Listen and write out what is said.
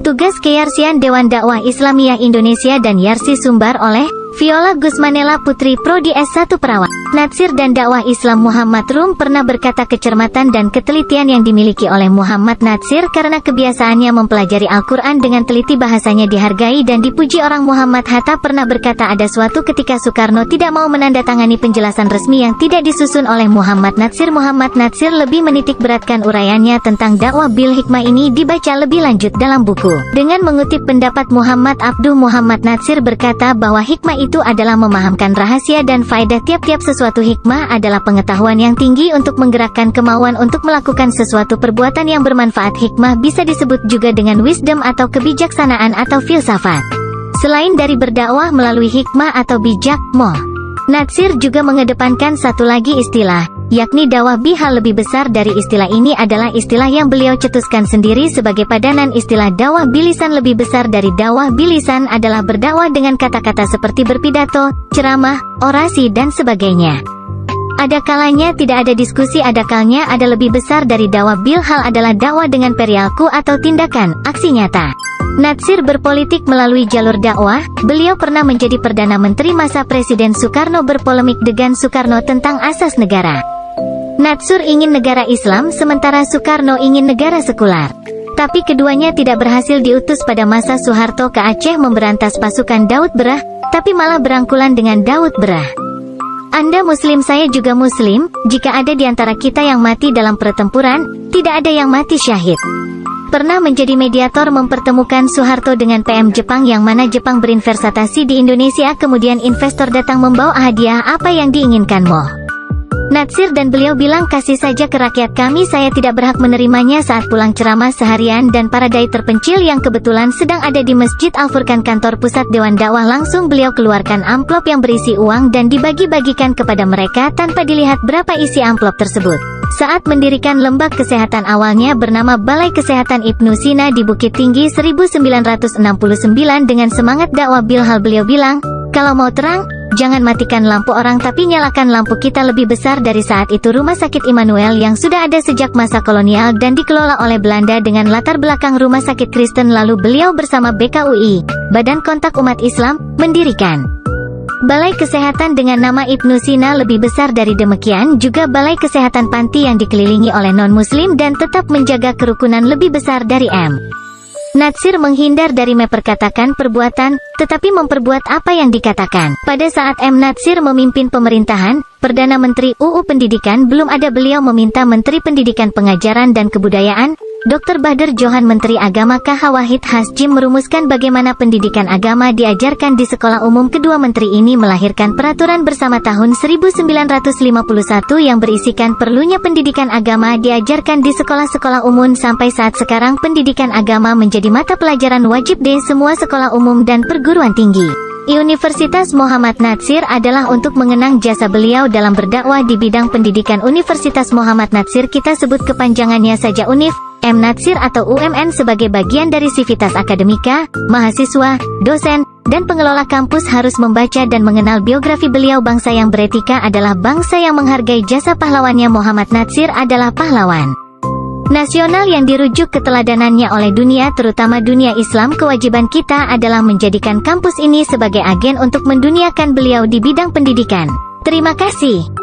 Tugas Keyarsian Dewan Dakwah Islamiyah Indonesia dan Yarsi sumber oleh Viola Gusmanela Putri Prodi S1 Perawat. Natsir dan dakwah Islam Muhammad Rum pernah berkata kecermatan dan ketelitian yang dimiliki oleh Muhammad Natsir karena kebiasaannya mempelajari Al-Quran dengan teliti, bahasanya dihargai dan dipuji orang. Muhammad Hatta pernah berkata ada suatu ketika Soekarno tidak mau menandatangani penjelasan resmi yang tidak disusun oleh Muhammad Natsir. Muhammad Natsir lebih menitik beratkan uraiannya tentang dakwah bil hikmah. Ini dibaca lebih lanjut dalam buku. Dengan mengutip pendapat Muhammad Abduh, Muhammad Natsir berkata bahwa hikmah itu adalah memahamkan rahasia dan faedah tiap-tiap sesuatu. Hikmah adalah pengetahuan yang tinggi untuk menggerakkan kemauan untuk melakukan sesuatu perbuatan yang bermanfaat. Hikmah bisa disebut juga dengan wisdom atau kebijaksanaan atau filsafat. Selain dari berdakwah melalui hikmah atau bijak, Natsir juga mengedepankan satu lagi istilah, yakni dakwah bihal. Lebih besar dari istilah ini adalah istilah yang beliau cetuskan sendiri sebagai padanan istilah dakwah bilisan. Lebih besar dari dakwah bilisan adalah berdakwah dengan kata-kata seperti berpidato, ceramah, orasi dan sebagainya. Ada kalanya tidak ada diskusi, ada kalanya ada. Lebih besar dari dakwah bilhal adalah dakwah dengan perilaku atau tindakan, aksi nyata. Natsir berpolitik melalui jalur dakwah. Beliau pernah menjadi Perdana Menteri masa Presiden Soekarno, berpolemik dengan Soekarno tentang asas negara. Natsir ingin negara Islam sementara Soekarno ingin negara sekular. Tapi keduanya tidak berhasil. Diutus pada masa Soeharto ke Aceh memberantas pasukan Daud Berah, tapi malah berangkulan dengan Daud Berah. Anda Muslim, saya juga Muslim. Jika ada di antara kita yang mati dalam pertempuran, tidak ada yang mati syahid. Pernah menjadi mediator mempertemukan Soeharto dengan PM Jepang, yang mana Jepang berinvestasi di Indonesia. Kemudian investor datang membawa hadiah. Apa yang diinginkan Natsir dan beliau bilang, kasih saja ke rakyat kami, saya tidak berhak menerimanya. Saat pulang ceramah seharian dan para dai terpencil yang kebetulan sedang ada di Masjid Al-Furqan, kantor pusat Dewan Dakwah, langsung beliau keluarkan amplop yang berisi uang dan dibagi-bagikan kepada mereka tanpa dilihat berapa isi amplop tersebut. Saat mendirikan lembag kesehatan awalnya bernama Balai Kesehatan Ibnu Sina di Bukit Tinggi 1969 dengan semangat dakwah bilhal, beliau bilang, kalau mau terang, jangan matikan lampu orang tapi nyalakan lampu kita. Lebih besar dari saat itu Rumah Sakit Immanuel yang sudah ada sejak masa kolonial dan dikelola oleh Belanda dengan latar belakang rumah sakit Kristen. Lalu beliau bersama BKUI, Badan Kontak Umat Islam, mendirikan Balai Kesehatan dengan nama Ibnu Sina. Lebih besar dari demikian juga Balai Kesehatan Panti yang dikelilingi oleh non-muslim dan tetap menjaga kerukunan. Lebih besar dari Natsir menghindar dari memperkatakan perbuatan, tetapi memperbuat apa yang dikatakan. Pada saat Natsir memimpin pemerintahan, Perdana Menteri UU Pendidikan belum ada. Beliau meminta Menteri Pendidikan Pengajaran dan Kebudayaan, Dr. Bahdar Johan, Menteri Agama KH Wahid Hasjim merumuskan bagaimana pendidikan agama diajarkan di sekolah umum. Kedua menteri ini melahirkan peraturan bersama tahun 1951 yang berisikan perlunya pendidikan agama diajarkan di sekolah-sekolah umum. Sampai saat sekarang pendidikan agama menjadi mata pelajaran wajib di semua sekolah umum dan perguruan tinggi. Universitas Muhammad Natsir adalah untuk mengenang jasa beliau dalam berdakwah di bidang pendidikan. Universitas Muhammad Natsir, kita sebut kepanjangannya saja UNIF, Natsir atau UMN, sebagai bagian dari sivitas akademika. Mahasiswa, dosen, dan pengelola kampus harus membaca dan mengenal biografi beliau. Bangsa yang beretika adalah bangsa yang menghargai jasa pahlawannya. Muhammad Natsir adalah pahlawan nasional yang dirujuk keteladanannya oleh dunia, terutama dunia Islam. Kewajiban kita adalah menjadikan kampus ini sebagai agen untuk menduniakan beliau di bidang pendidikan. Terima kasih.